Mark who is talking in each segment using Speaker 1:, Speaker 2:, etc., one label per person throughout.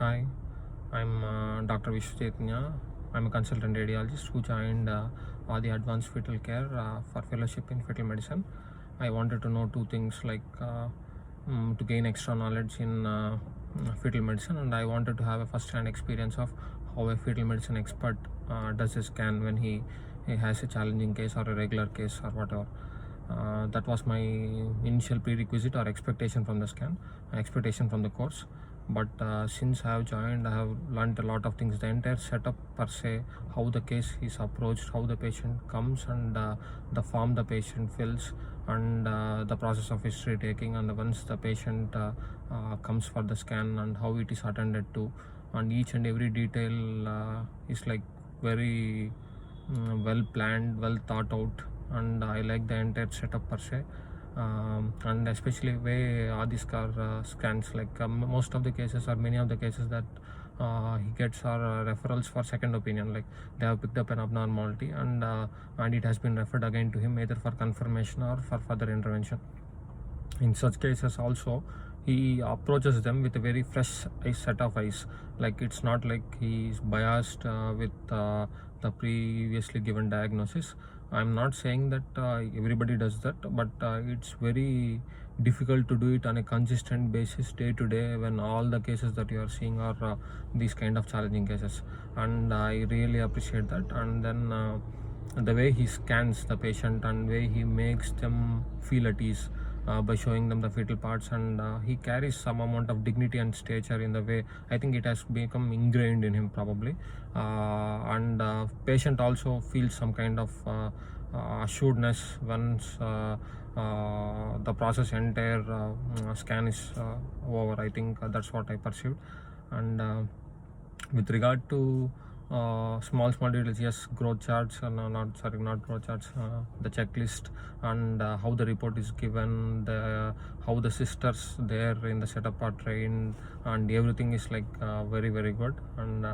Speaker 1: Hi, I'm Dr. Viswa Chaitanya. I'm a consultant radiologist who joined the advanced fetal care for fellowship in fetal medicine. I wanted to know two things to gain extra knowledge in fetal medicine, and I wanted to have a first-hand experience of how a fetal medicine expert does a scan when he has a challenging case or a regular case or whatever. That was my initial prerequisite or expectation from the scan, expectation from the course. But since I have joined, I have learned a lot of things. The entire setup per se, how the case is approached, how the patient comes, and the form the patient fills, and the process of history taking, and once the patient comes for the scan, and how it is attended to, and each and every detail is like very well planned, well thought out, and I like the entire setup per se. And especially way Adiskar scans, like most of the cases or many of the cases that he gets are referrals for second opinion, like they have picked up an abnormality, and it has been referred again to him either for confirmation or for further intervention. In such cases also, he approaches them with a very fresh set of eyes, like it's not like he is biased with the previously given diagnosis. I'm not saying that everybody does that, but it's very difficult to do it on a consistent basis day to day when all the cases that you are seeing are these kind of challenging cases, and I really appreciate that. And then the way he scans the patient and way he makes them feel at ease by showing them the fetal parts, and he carries some amount of dignity and stature in the way. I think it has become ingrained in him probably, and patient also feels some kind of assuredness once the process entire scan is over. I think that's what I perceived. And with regard to small details, yes, growth charts, not growth charts, the checklist, and how the report is given, how the sisters there in the setup are trained, and everything is like very good. And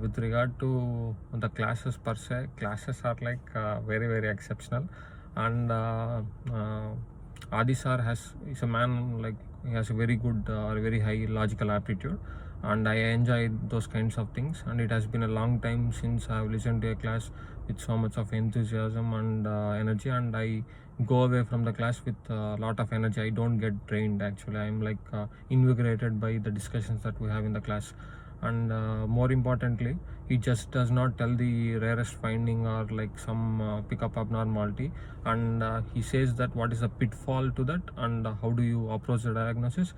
Speaker 1: with regard to the classes per se, classes are like very exceptional. And Adi sir is a man, like he has a very good or very high logical aptitude, and I enjoy those kinds of things. And it has been a long time since I have listened to a class with so much of enthusiasm and energy, and I go away from the class with a lot of energy. I don't get drained, actually. I'm like invigorated by the discussions that we have in the class. And more importantly, he just does not tell the rarest finding or like some pickup abnormality, and he says that what is the pitfall to that, and how do you approach the diagnosis,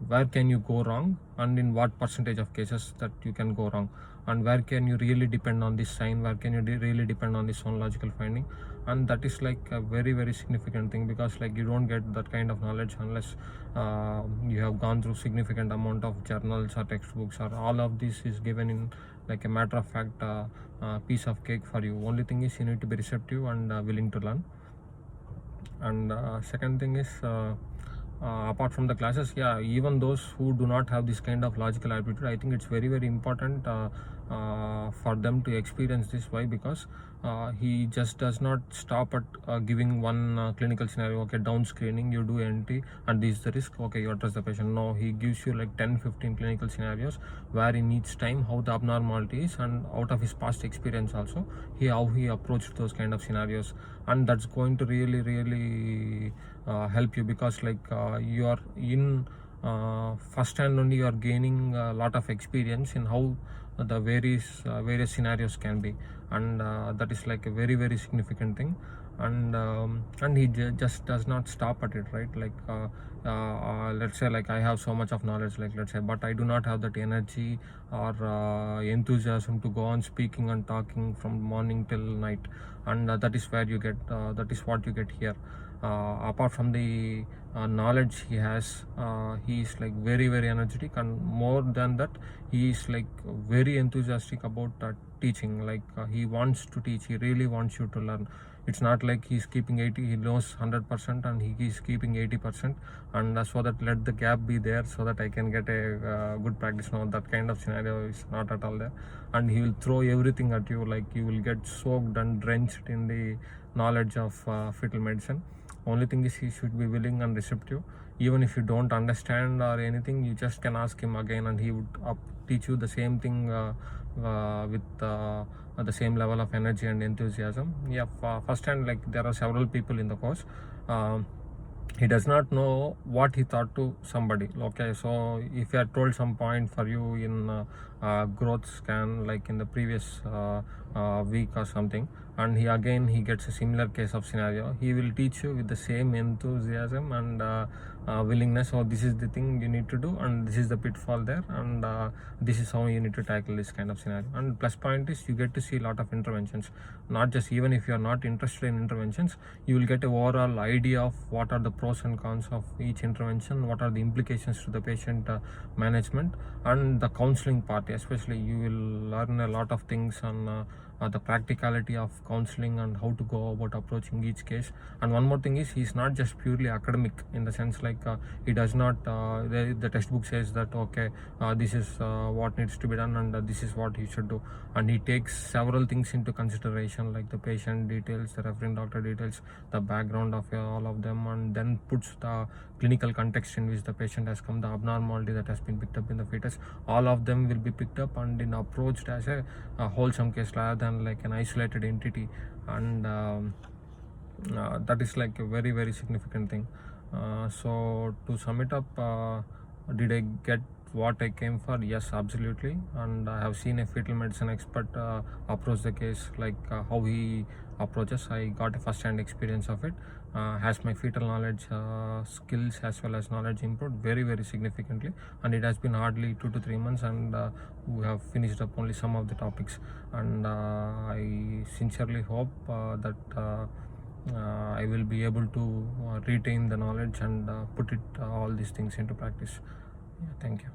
Speaker 1: where can you go wrong, and in what percentage of cases that you can go wrong, and where can you really depend on this sign, where can you really depend on this logical finding. And that is like a very significant thing, because like you don't get that kind of knowledge unless you have gone through significant amount of journals or textbooks, or all of this is given in like a matter of fact piece of cake for you. Only thing is you need to be receptive and willing to learn. And second thing is apart from the classes, yeah, even those who do not have this kind of logical aptitude, I think it's very important for them to experience this. Why? Because he just does not stop at giving one clinical scenario. Okay, down screening, you do NT, and this is the risk. Okay, you address the patient. No, he gives you like 10-15 clinical scenarios where in each time how the abnormality is, and out of his past experience also, how he approached those kind of scenarios. And that's going to really help you, because like you are in first hand only, you are gaining a lot of experience in how the various scenarios can be. And that is like a very significant thing. And he just does not stop at it, right? Like let's say like I have so much of knowledge, like let's say, but I do not have that energy or enthusiasm to go on speaking and talking from morning till night. And that is where you get that is what you get here. Apart from the knowledge he has, he is like very energetic, and more than that, he is like very enthusiastic about teaching. Like he wants to teach, he really wants you to learn. It's not like he's keeping 80, he knows 100% and he is keeping 80%, and so that let the gap be there so that I can get a good practice. Now that kind of scenario is not at all there, and he will throw everything at you, like you will get soaked and drenched in the knowledge of fetal medicine. Only thing is he should be willing and receptive. even if you don't understand or anything, you just can ask him again, and he would teach you the same thing with the same level of energy and enthusiasm. Yeah, first hand, like there are several people in the course. He does not know what he thought to somebody. Okay, so if you had told some point for you in growth scan, like in the previous week or something, and he gets a similar case of scenario, he will teach you with the same enthusiasm and willingness. So this is the thing you need to do, and this is the pitfall there, and this is how you need to tackle this kind of scenario. And plus point is, you get to see a lot of interventions, not just, even if you are not interested in interventions, you will get an overall idea of what are the pros and cons of each intervention, what are the implications to the patient management, and the counseling part especially. You will learn a lot of things on the practicality of counseling and how to go about approaching each case. And one more thing is, he's not just purely academic, in the sense like he does not the textbook says that okay, this is what needs to be done, and this is what you should do, and he takes several things into consideration, like the patient details, the referring doctor details, the background of all of them, and then puts the clinical context in which the patient has come, the abnormality that has been picked up in the fetus. All of them will be picked up and in approached as a wholesome case rather than like an isolated entity. And that is like a very, very significant thing. So to sum it up, did I get what I came for? Yes, absolutely. And I have seen a fetal medicine expert approach the case, like how he approaches. I got a first-hand experience of it. Has my fetal knowledge, skills as well as knowledge improved very, very significantly, and it has been hardly 2 to 3 months, and we have finished up only some of the topics. And I sincerely hope that I will be able to retain the knowledge and put it all these things into practice. Yeah, thank you.